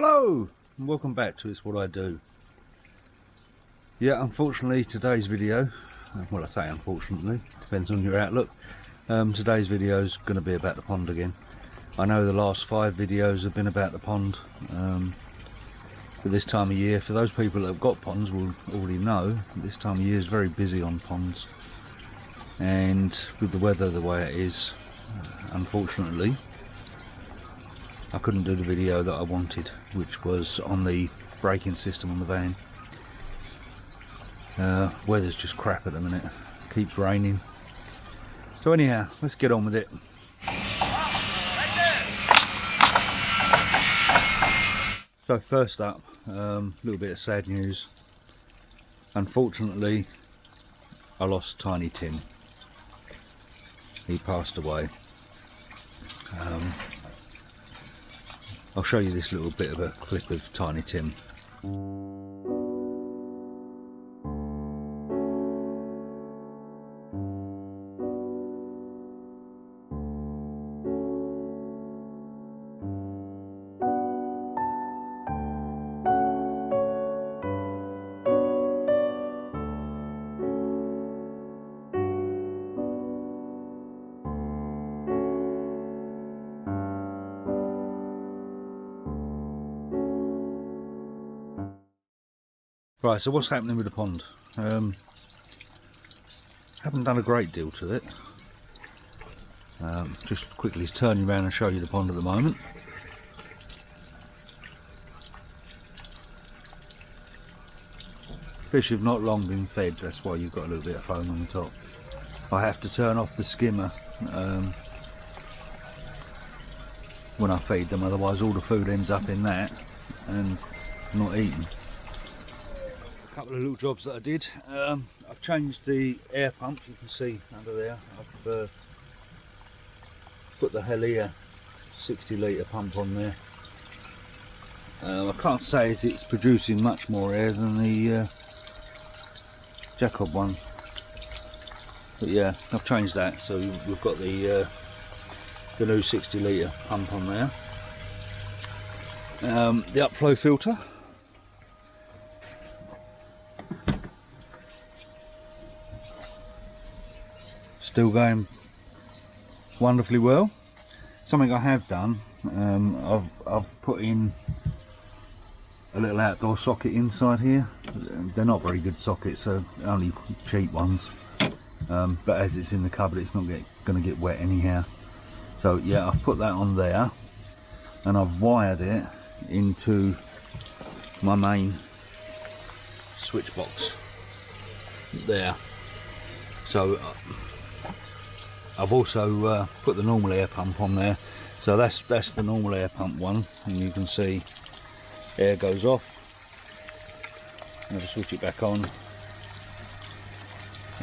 Hello and welcome back to It's What I Do. Yeah, unfortunately today's video, well I say unfortunately, depends on your outlook, today's video is going to be about the pond again. I know the last 5 videos have been about the pond, but this time of year, for those people that have got ponds will already know, this time of year is very busy on ponds, and with the weather the way it is, unfortunately I couldn't do the video that I wanted, which was on the braking system on the van. Weather's just crap at the minute, keeps raining. So anyhow, let's get on with it. So first up, a little bit of sad news. Unfortunately, I lost Tiny Tim. He passed away. I'll show you this little bit of a clip of Tiny Tim. Right, so what's happening with the pond? Haven't done a great deal to it. Just quickly turn you around and show you the pond at the moment. Fish have not long been fed, that's why you've got a little bit of foam on the top. I have to turn off the skimmer when I feed them, otherwise all the food ends up in that and not eaten. A couple of little jobs that I did. I've changed the air pump, you can see under there. I've put the Helia 60 litre pump on there. I can't say as it's producing much more air than the Jacob one, but yeah, I've changed that, so we've got the new 60 litre pump on there. The upflow filter, still going wonderfully well. Something I have done, I've put in a little outdoor socket inside here. They're not very good sockets, so only cheap ones, but as it's in the cupboard it's not going to get wet anyhow. So yeah, I've put that on there and I've wired it into my main switch box there. So I've also put the normal air pump on there, so that's the normal air pump one, and you can see air goes off. I'll just switch it back on,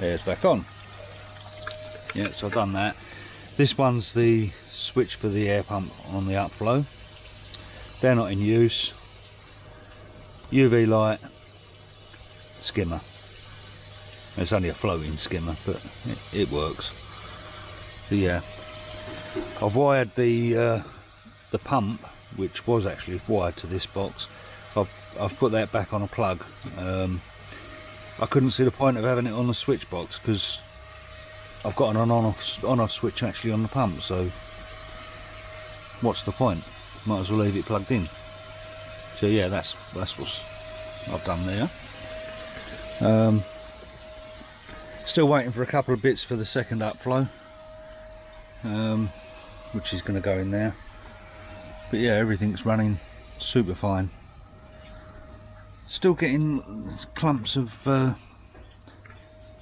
air's back on. Yeah, so I've done that. This one's the switch for the air pump on the upflow. They're not in use. UV light, skimmer. It's only a floating skimmer, but it works. So yeah, I've wired the pump, which was actually wired to this box. I've put that back on a plug. I couldn't see the point of having it on the switch box because I've got an on-off switch actually on the pump. So what's the point? Might as well leave it plugged in. So yeah, that's what I've done there. Still waiting for a couple of bits for the second upflow, which is going to go in there, but yeah, everything's running super fine. Still getting clumps of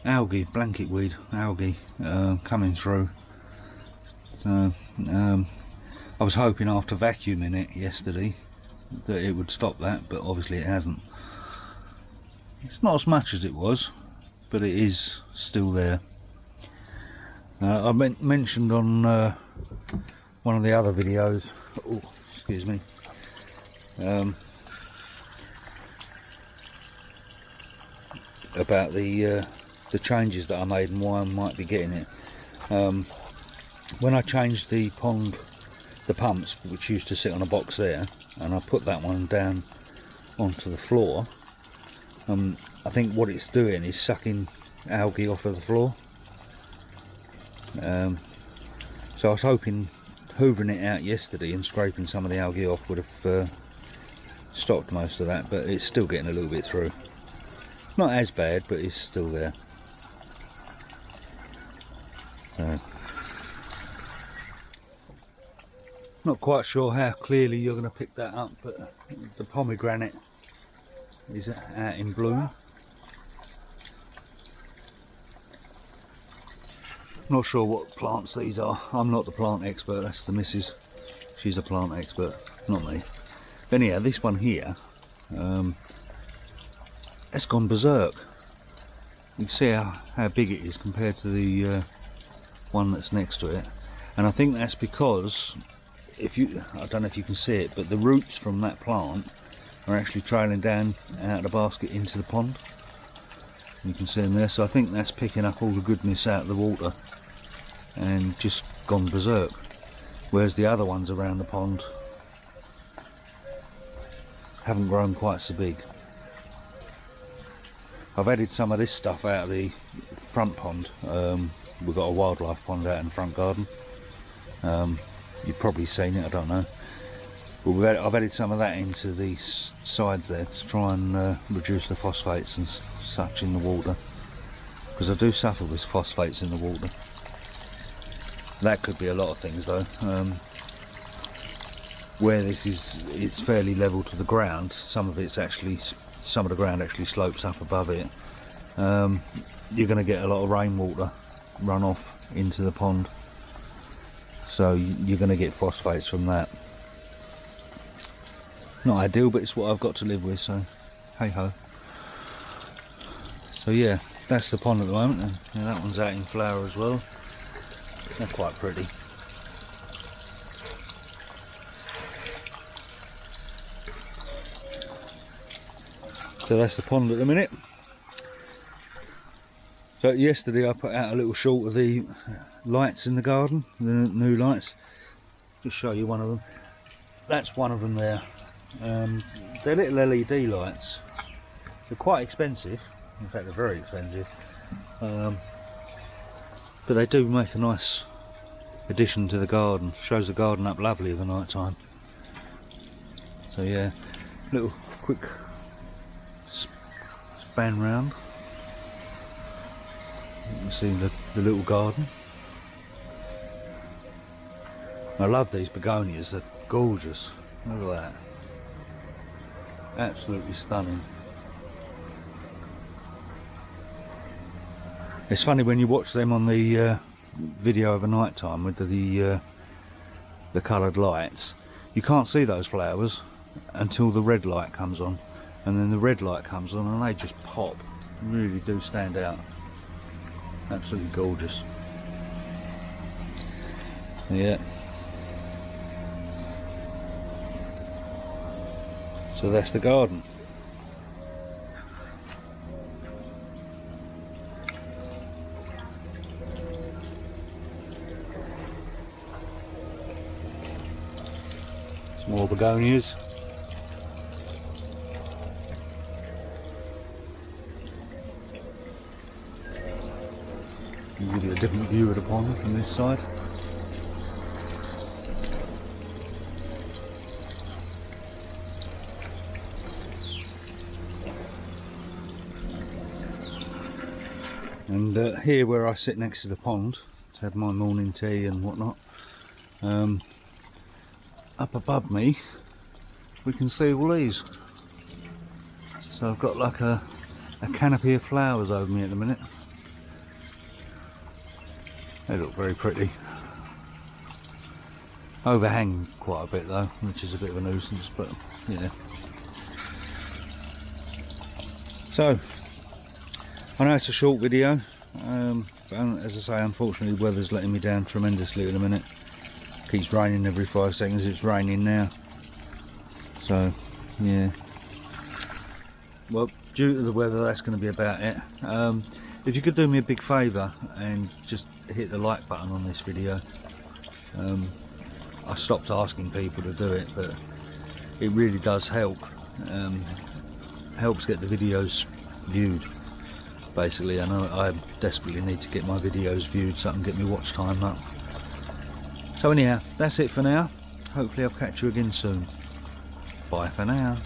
algae, blanket weed algae coming through. I was hoping after vacuuming it yesterday that it would stop that, but obviously it hasn't. It's not as much as it was, but it is still there. I mentioned on one of the other videos, oh, excuse me, about the changes that I made and why I might be getting it. When I changed the pond the pumps, which used to sit on a box there, and I put that one down onto the floor. I think what it's doing is sucking algae off of the floor. So I was hoping hoovering it out yesterday and scraping some of the algae off would have stopped most of that, but it's still getting a little bit through. Not as bad, but it's still there. So, not quite sure how clearly you're going to pick that up, but the pomegranate is out in bloom. Not sure what plants these are. I'm not the plant expert, that's the missus. She's a plant expert, not me. But anyhow, this one here, it's gone berserk. You can see how big it is compared to the one that's next to it. And I think that's because, I don't know if you can see it, but the roots from that plant are actually trailing down out of the basket into the pond. You can see them there, so I think that's picking up all the goodness out of the water and just gone berserk, whereas the other ones around the pond haven't grown quite so big. I've added some of this stuff out of the front pond. We've got a wildlife pond out in the front garden. You've probably seen it, I don't know, but I've added some of that into these sides there to try and reduce the phosphates and such in the water, because I do suffer with phosphates in the water. That could be a lot of things though. Where this is, it's fairly level to the ground. Some of the ground actually slopes up above it. You're going to get a lot of rainwater run off into the pond, so you're going to get phosphates from that. Not ideal, but it's what I've got to live with, so hey ho. So yeah, that's the pond at the moment, and that one's out in flower as well. They're quite pretty. So that's the pond at the minute. So yesterday I put out a little short of the lights in the garden, the new lights. Just show you one of them. That's one of them there. They're little LED lights. They're quite expensive. In fact, they're very expensive. But they do make a nice addition to the garden. Shows the garden up lovely at the night time. So yeah, little quick span round. You can see the little garden. I love these begonias, they're gorgeous. Look at that. Absolutely stunning. It's funny when you watch them on the video of a night time with the coloured lights, you can't see those flowers until the red light comes on, and then the red light comes on and they just pop, really do stand out. Absolutely gorgeous. Yeah. So that's the garden. More begonias. Give you a different view of the pond from this side. And here where I sit next to the pond to have my morning tea and whatnot, up above me we can see all these. So I've got like a canopy of flowers over me at the minute. They look very pretty. Overhang quite a bit though, which is a bit of a nuisance, but yeah. So I know it's a short video, but as I say, unfortunately the weather's letting me down tremendously at the minute. Keeps raining every 5 seconds. It's raining now, so yeah. Well, due to the weather, that's going to be about it. If you could do me a big favour and just hit the like button on this video. I stopped asking people to do it, but it really does help. Helps get the videos viewed, basically. I know I desperately need to get my videos viewed so I can get my watch time up. So anyhow, that's it for now. Hopefully I'll catch you again soon. Bye for now.